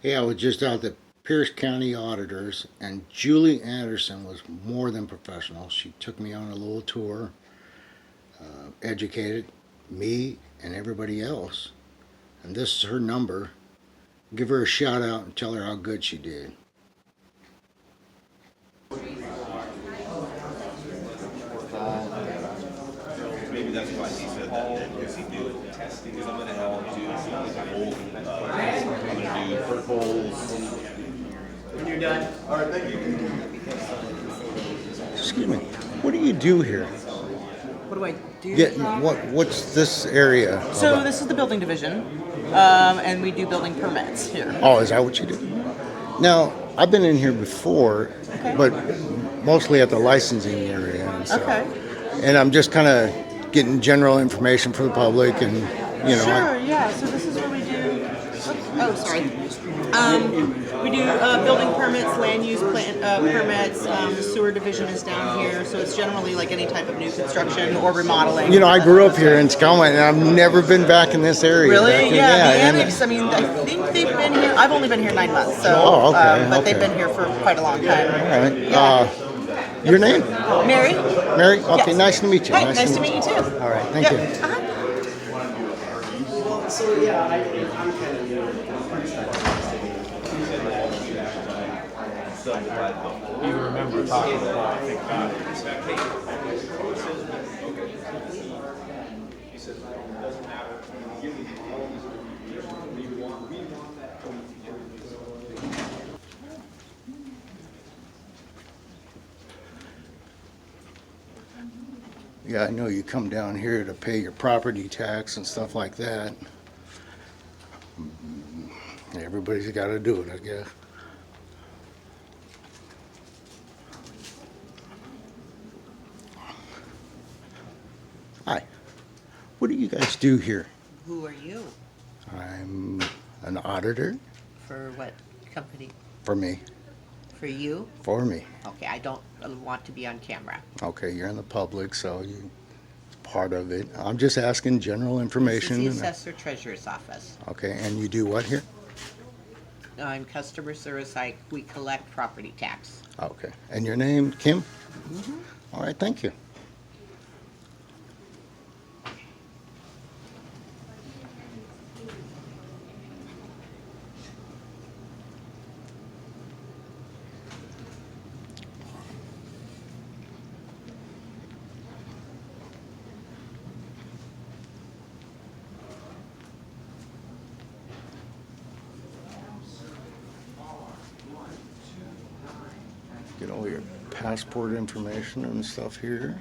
Hey, I was just out at the Pierce County Auditors, and Julie Anderson was more than professional. She took me on a little tour, educated me and everybody else. And this is her number. Give her a shout out and tell her how good she did. Maybe that's why he said that. Because he do testing. Because I'm gonna do perk holes. When you're done. All right, thank you. Excuse me. What do you do here? What do I do? Yeah. What's this area? So about? this is the building division, and we do building permits here. Oh, is that what you do? Now, I've been in here before, Okay. but mostly at the licensing area and stuff. Okay. And I'm just kind of getting general information for the public, and Sure. Yeah. So this is where we do. Oh, sorry. We do building permits, land use plan permits. The sewer division is down here, so it's generally like any type of new construction or remodeling. I grew up here in Tacoma, and I've never been back in this area. Really? Back in- Yeah. The and- annex. I mean, I think they've been here. I've only been here 9 months, so. Oh, okay, But they've okay. been here for quite a long time. All right. Yeah. Your name? Mary. Mary? Okay, Yes. nice to meet you. Hey, nice to meet you too. All right, thank you. Uh-huh. So yeah, I'm kind of new. You remember talking about, I think, Yeah, I know you come down here to pay your property tax and stuff like that. Everybody's got to do it, I guess. Hi. What do you guys do here? Who are you? I'm an auditor For what company? for me. For you? For me. Okay, I don't want to be on camera. Okay, you're in the public, so you part of it. I'm just asking general This information. is the assessor treasurer's office. Okay, and you do what here? I'm customer service. We collect property tax. Okay, and your name, Kim? All right, thank you. Get all your passport information and stuff here.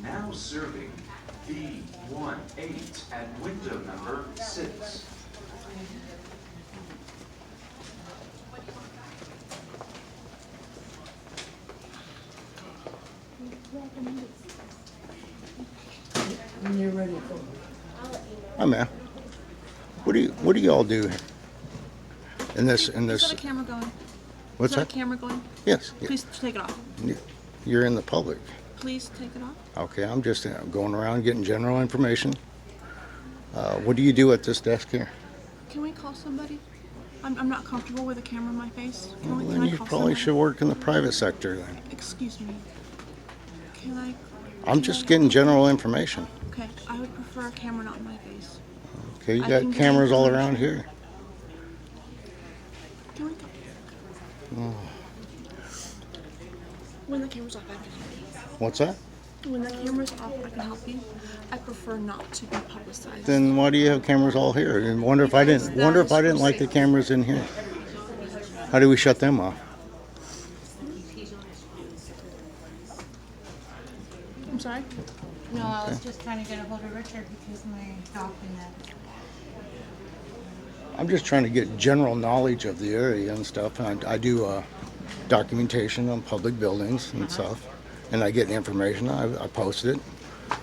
Now serving B18 at window number 6. When you're ready. Hi, ma'am. What do you all do here? In this, Is that a camera going? what's Is that that? a camera going? Yes, Please take it off. you're in the public. Please take it off. Okay, I'm just going around getting general information. What do you do at this desk here? Can we call somebody? I'm not comfortable with a camera in my face. Can Well, we? then Can I you call probably somebody? should work in the private sector then. Excuse me. Can I? I'm just getting general information. Okay, I would prefer a camera not in my face. Okay, you I got can get cameras all information. around here. Can we go? When the camera's off, I can help you. What's that? When the camera's off, I can help you. I prefer not to be publicized. Then why do you have cameras all here? And wonder if I didn't like the cameras in here. How do we shut them off? I'm sorry? No, I was just trying to get a hold of Richard because my dog and that. I'm just trying to get general knowledge of the area and stuff. And I do documentation on public buildings and stuff. And I get information. I post it,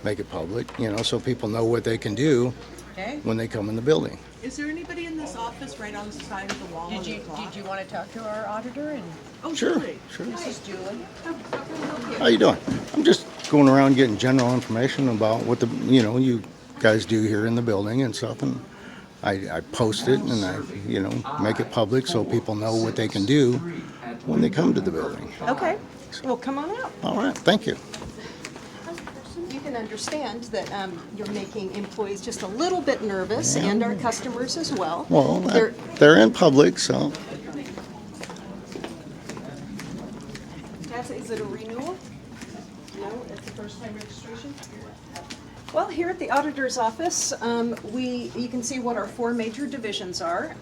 make it public, so people know what they can do Okay. when they come in the building. Is there anybody in this office right on the side of the wall? Did you want to talk to our auditor? And Oh, Sure, Julie. sure. this is Julie. How you doing? I'm just going around getting general information about what you guys do here in the building and stuff, and I post it and I make it public so people know what they can do when they come to the building. Okay. Well, come on out. All right, thank you. You can understand that you're making employees just a little bit nervous, and our customers as well. Well, They're- they're in public, so Is it a renewal? No, it's the first time registration? Well, here at the auditor's office, you can see what our 4 major divisions are.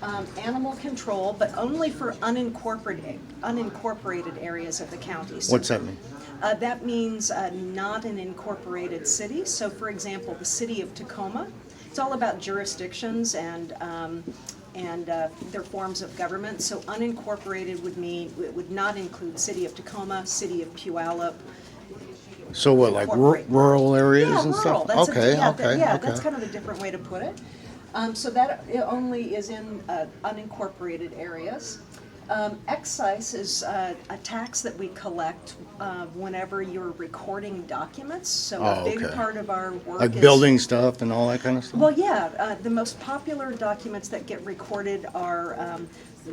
Animal control, but only for unincorporated areas of the county. So, what's that mean? that means not an incorporated city. So for example, the city of Tacoma, it's all about jurisdictions and their forms of government. So unincorporated would mean, it would not include city of Tacoma, city of Puyallup. So what, like Incorporate. rural areas Yeah, and rural. stuff? That's Okay, that's okay. kind of a different way to put it. So that it only is in unincorporated areas. Excise is a tax that we collect whenever you're recording documents. So a Oh, big okay. part of our work Like is building stuff and all that kind of stuff? Well, yeah, the most popular documents that get recorded are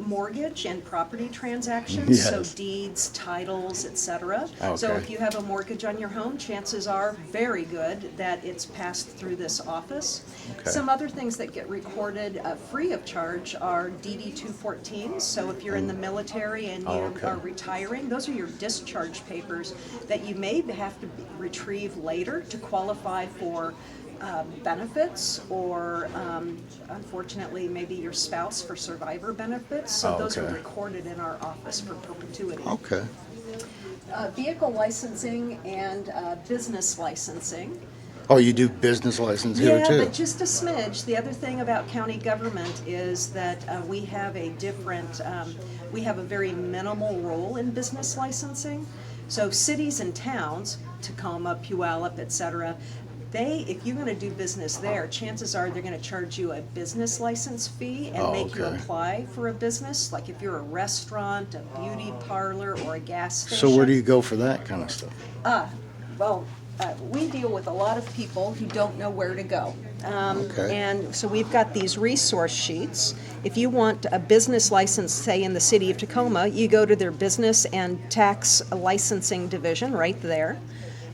mortgage and property transactions, so Yes. deeds, titles, etc. So Okay. if you have a mortgage on your home, chances are very good that it's passed through this office. Okay. Some other things that get recorded free of charge are DD 214s. So if you're in the military and you okay. are retiring, those are your discharge papers that you may have to retrieve later to qualify for benefits, or unfortunately maybe your spouse for survivor benefits. So Oh, those are okay. recorded in our office for perpetuity. Okay. Vehicle licensing and business licensing. Oh, you do business license here Yeah, too? but just a smidge. The other thing about county government is that we have a different, we have a very minimal role in business licensing. So cities and towns, Tacoma, Puyallup, et cetera, if you're gonna do business there, chances are they're gonna charge you a business license fee and Oh, make you okay. apply for a business. Like if you're a restaurant, a beauty parlor, or a gas station. So where do you go for that kind of stuff? Well, we deal with a lot of people who don't know where to go. Okay. And so we've got these resource sheets. If you want a business license, say in the city of Tacoma, you go to their business and tax licensing division right there.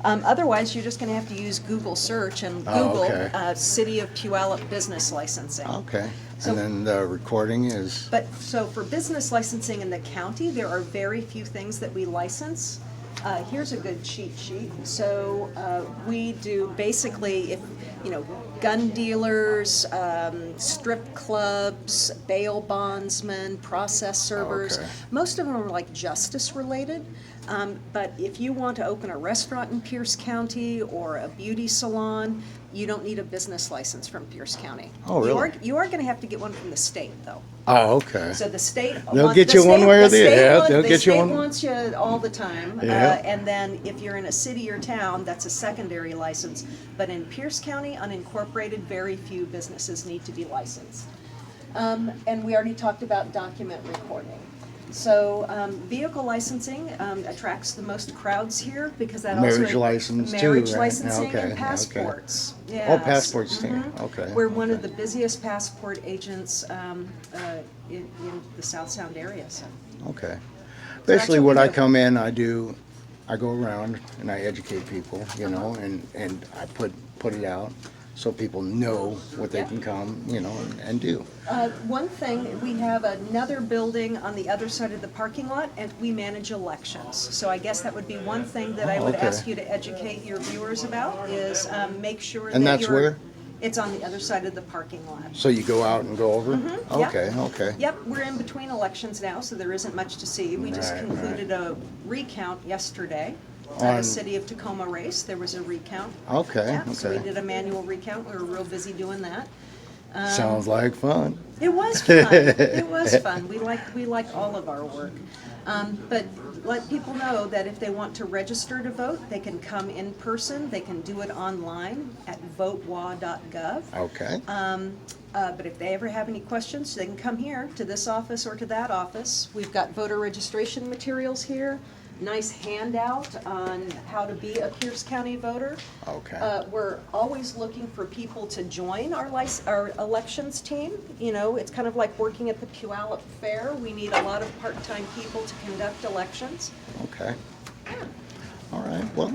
Otherwise, you're just going to have to use Google search and Google okay. City of Puyallup business licensing. Okay. So- And then the recording is, But, so for business licensing in the county, there are very few things that we license. Here's a good cheat sheet. So we do basically, gun dealers, strip clubs, bail bondsmen, process servers. Okay. Most of them are like justice related. But if you want to open a restaurant in Pierce County or a beauty salon, you don't need a business license from Pierce County. Oh, really? You are going to have to get one from the state, though. oh, okay. So the state. They'll get you one way or the other. They'll get you one. The state wants you all the time. Yeah. And then if you're in a city or town, that's a secondary license. But in Pierce County, unincorporated, very few businesses need to be licensed. And we already talked about document recording. So vehicle licensing attracts the most crowds here because that also. Marriage license too, Marriage right? licensing Okay, and okay. passports. Oh, Yes. passports too, Mhm. okay. We're one of okay. the busiest passport agents in the South Sound area, so. Okay. that's Basically, what what we I do. come in, I do I go around and I educate people, you know, and I put it out so people know what they Yeah. can come, you know, and do. One thing, we have another building on the other side of the parking lot, and we manage elections. So I guess that would be one thing that I would okay. ask you to educate your viewers about, is make sure that And that's you're- where? It's on the other side of the parking lot. So you go out and go over? yeah. Okay, okay. Yep, we're in between elections now, so there isn't much to see. We just Right, concluded a recount yesterday. At On- the City of Tacoma race, there was a recount. Okay, Yeah, so we okay. did a manual recount. We were real busy doing that. Sounds like fun. It was fun. It was fun. We like all of our work. But let people know that if they want to register to vote, they can come in person. They can do it online at votewa.gov. Okay. But if they ever have any questions, they can come here to this office or to that office. We've got voter registration materials here. Nice handout on how to be a Pierce County voter. Okay. We're always looking for people to join our elections team. You know, it's kind of like working at the Puyallup Fair. We need a lot of part-time people to conduct elections. Okay. All right, well,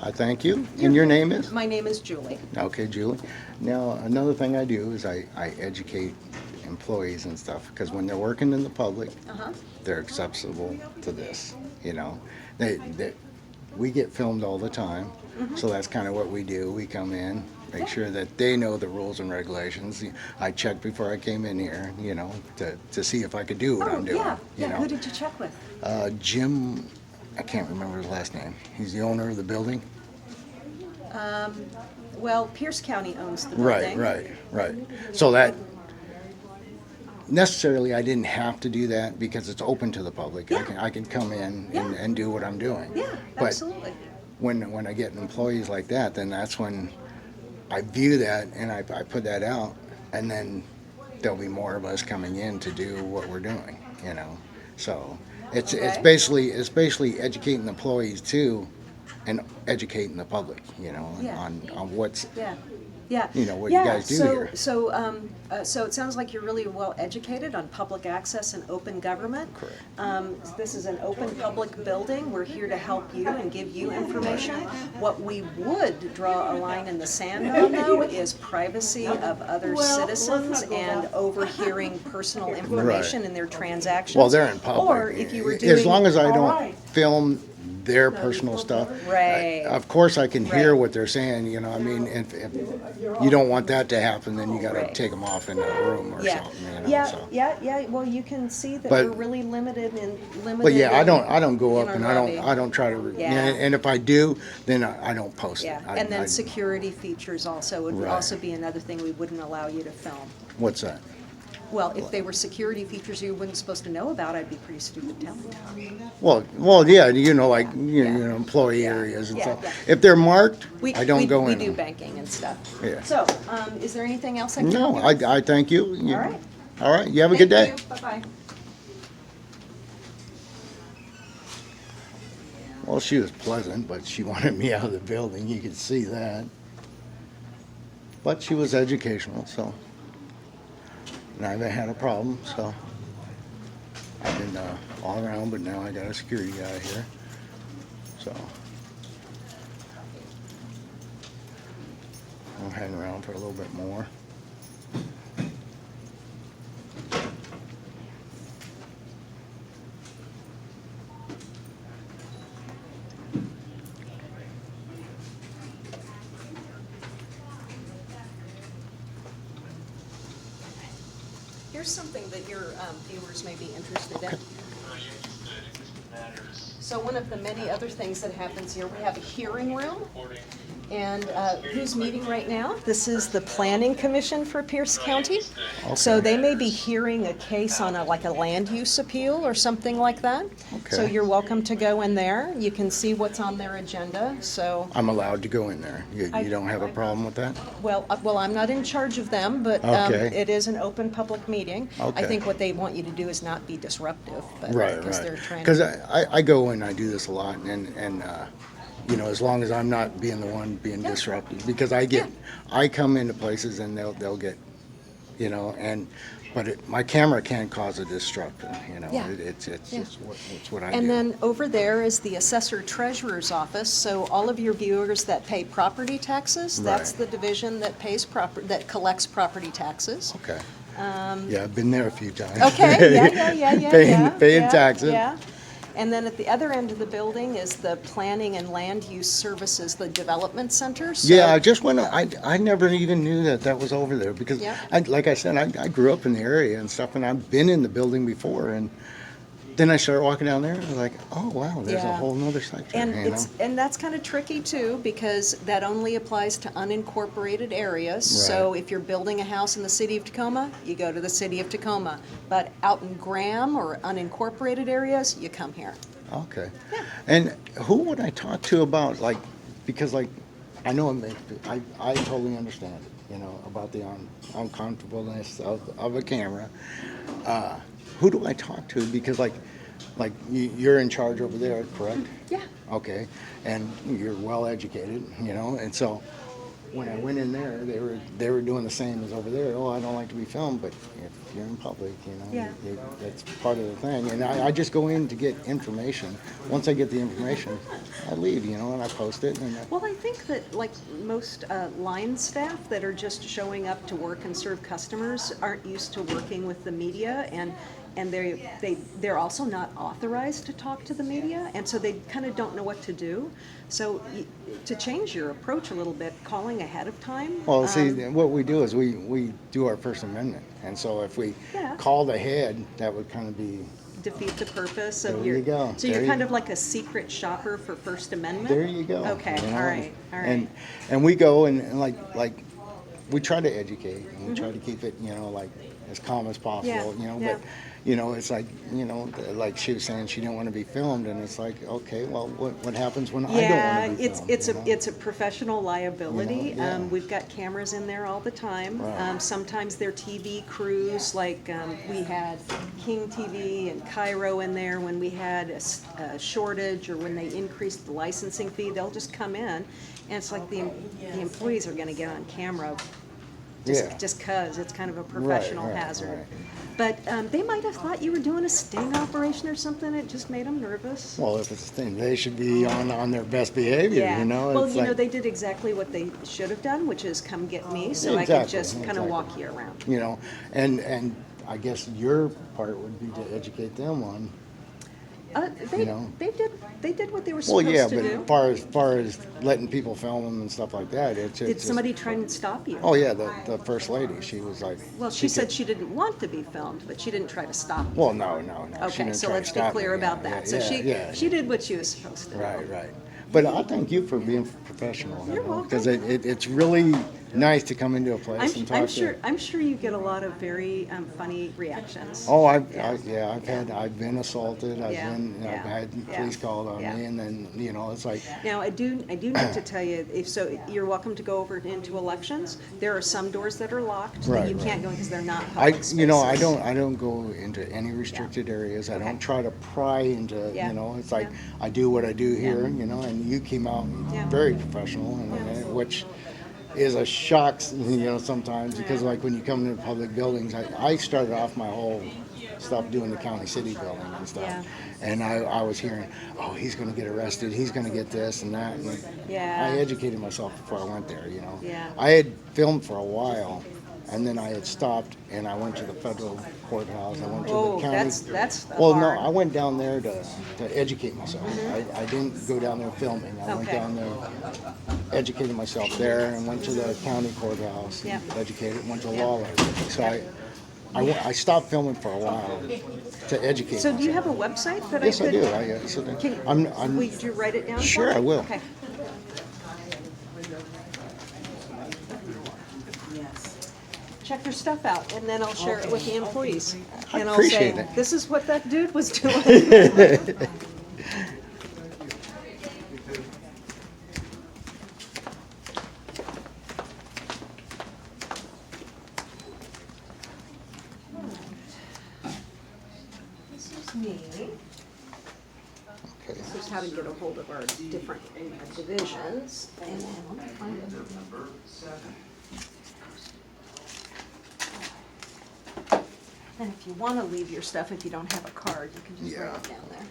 I thank you. And your name is? My name is Julie. Okay, Julie. Now, another thing I do is I educate employees and stuff, because when they're working in the public, they're accessible to this, you know. We get filmed all the time, so that's kind of what we do. We come in, make sure that they know the rules and regulations. I checked before I came in here, you know, to see if I could do what I'm doing. You know. Who did you check with? Jim, I can't remember his last name. He's the owner of the building. Well, Pierce County owns the Right, building. right. So that, necessarily, I didn't have to do that because it's open to the public. Yeah. I can come in Yeah. and do what I'm doing. Yeah, But absolutely. when I get employees like that, then that's when I view that and I put that out, and then there'll be more of us coming in to do what we're doing, you know. So it's Okay. basically educating the employees too, and educating the public, you know, Yeah. on what's Yeah, yeah. You know, what you guys do here. So it sounds like you're really well educated on public access and open government. Correct. This is an open public building. We're here to help you and give you information. What we would draw a line in the sand on, though, is privacy of other citizens and overhearing personal information in their transactions. Well, they're in public. Or if you were doing. As long as I don't Alright. film their personal stuff. Right. Of course, I can hear Right. what they're saying, you know, I mean, if you don't want that to happen, then you gotta Right. take them off in a room or Yeah, something, you know, yeah, so. yeah, well, you can see that But- we're really limited. But yeah, I don't go in up our and lobby. I don't try to, Yeah. and if I do, then I don't post it. Yeah, I- and then I- security features also would Right. also be another thing we wouldn't allow you to film. What's that? Well, if they were security features you weren't supposed to know about, I'd be pretty stupid telling you. Well, yeah, you know, like, you know, employee areas and Yeah, stuff. yeah. If they're marked, We- I don't go We in do them. banking and stuff. Yeah. So, is there anything else I can No, help you with? I thank you. All right. All right, you have a good day. Thank you. Bye-bye. Well, she was pleasant, but she wanted me out of the building. You could see that. But she was educational, so. And I haven't had a problem, so. I've been all around, but now I got a security guy here. So. I'll hang around for a little bit more. Here's something that your viewers may be interested in. So one of the many other things that happens here, we have a hearing room. And who's meeting right now? This is the Planning Commission for Pierce County. So they may be hearing a case on like a land use appeal or something like that. So Okay. you're welcome to go in there. You can see what's on their agenda, so. I'm allowed to go in there. You I- don't have a problem with that? Well, I'm not in charge of them, but Okay. it is an open public meeting. I Okay. think what they want you to do is not be disruptive, but Right, because they're right. trying Because to. I go and I do this a lot, and you know, as long as I'm not being the one being disruptive, because I come into places and they'll get, you know, But my camera can cause a disruption, you know. Yeah. It's Yeah. it's what I do. And then over there is the assessor treasurer's office, so all of your viewers that pay property taxes, that's Right. the division that pays that collects property taxes. Okay. Yeah, I've been there a few times. Okay, yeah. Paying yeah, taxes. Yeah. And then at the other end of the building is the planning and land use services, the development center. So Yeah, I just went. I never even knew that was over there because, Yeah. like I said, I grew up in the area and stuff, and I've been in the building before. And then I started walking down there, and I was like, oh wow, there's a Yeah. whole nother section. And you know? and that's kind of tricky too, because that only applies to unincorporated areas. So Right. if you're building a house in the city of Tacoma, you go to the city of Tacoma. But out in Graham or unincorporated areas, you come here. Okay. And who would I talk to about, like, because, like, I know I totally understand it, you know, about the uncomfortableness of a camera. Who do I talk to? Because, like you're in charge over there, correct? Yeah. Okay. And you're well educated, you know, and so when I went in there, they were doing the same as over there. Oh, I don't like to be filmed, but if you're in public, you know, Yeah. that's part of the thing. And I just go in to get information. Once I get the information, I leave, you know, and I post it. And Well, I think that like most line staff that are just showing up to work and serve customers aren't used to working with the media, and they're also not authorized to talk to the media, and so they kind of don't know what to do. So to change your approach a little bit, calling ahead of time. well, see, what we do is we do our First Amendment. And so if we Yeah. called ahead, that would kind of be, defeat the purpose of There your. you go. So you're There you- kind of like a secret shopper for First Amendment. there you go. Okay, you know? all right, all right. And we go and like we try to educate and we try to keep it, you know, like as calm as possible, Mm-hmm. Yeah, you know, yeah. but you know, it's like, you know, like she was saying she didn't want to be filmed, and it's like, okay, well, what happens when I don't Yeah, want to be filmed? it's you a know? it's a professional liability. You know, yeah. We've got cameras in there all the time. Right. Sometimes they're TV crews, like we had King TV and Cairo in there when we had a shortage or when they increased the licensing fee. They'll just come in, and it's like the employees are going to get on camera. Yeah. Just 'cause it's kind of a professional right, hazard. right. But they might have thought you were doing a sting operation or something. It just made them nervous. Well, if it's a thing, they should be on their best behavior, Yeah. you know? Well, It's you know, like- they did exactly what they should have done, which is come get me, so I could Exactly, just kind of exactly. walk you around. you know, and I guess your part would be to educate them on. They You know. they did what they were Well, supposed yeah, to but do. as far as letting people film them and stuff like that, it's Did just, somebody try and stop you? Oh yeah, the first lady, she was like. Well, she said could- she didn't want to be filmed, but she didn't try to stop you. Well, no. She Okay, didn't so try to let's be stop clear me, about yeah, that. So yeah. she did what she was supposed to do. Right. But I thank you for being professional. You're welcome. Because it's really nice to come into a place and talk to. I'm sure you get a lot of very funny reactions. Oh, I've been assaulted. I've Yeah, been, yeah, I've had yeah, police called on yeah. me, and then it's like, Now, I do need to tell you, you're welcome to go over into elections. There are some doors that are locked that Right, you right. can't go because they're not I public I spaces. don't go into any restricted areas. I Okay. don't try to pry into, Yeah, it's like yeah. I do what I do here, and you came out Yeah. very professional, and which is a shock, sometimes because like when you come into public buildings, I started off my whole stuff doing the county city building and stuff. Yeah. And I was hearing, oh, he's going to get arrested, he's going to get this and that. And Yeah. I educated myself before I went there, Yeah. I had filmed for a while, and then I had stopped, and I went to the federal courthouse. I went to Oh, the county. that's Well, no, hard. I went down there to educate myself. I didn't go down there filming. I went Okay. down there, educated myself there, and went to the county courthouse, and Yep. educated, went to law library. So I stopped filming for a while to educate So do you myself. have a website that Yes, I I could? do. Would you write it down? Sure, for me? I will. Okay. Check your stuff out, and then I'll share it with the employees. I And I'll appreciate say, it. this is what that dude was doing. This is me. Okay. This is how to get a hold of our different divisions. And then let me find it. Number 7. And if you want to leave your stuff, if you don't have a card, you can just Yeah. write it down there.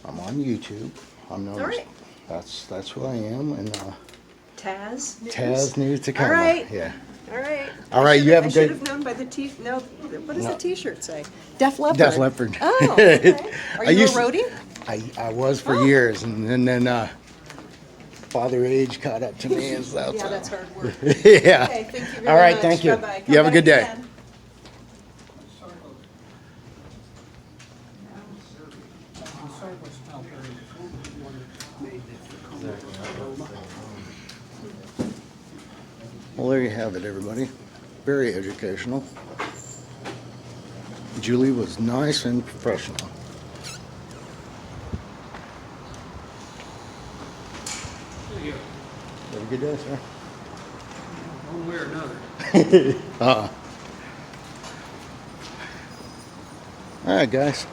I'm on YouTube. I'm known All as- right. that's who I am, and Taz News? Taz News Tacoma. All right. Yeah. All right. All right, you have a I should good- have known by the no, what does No. the T-shirt say? Def Leppard. Def Leppard. Oh, okay. Are I you a used- roadie? I was for years, and then Father Age caught up to me and stuff. Yeah, so- that's hard work. Yeah. Okay, thank you very All right, much. thank you. Bye-bye. You have a Come good back day. again. Well, there you have it, everybody. Very educational. Julie was nice and professional. Have a good day, sir. One way or another. All right, guys.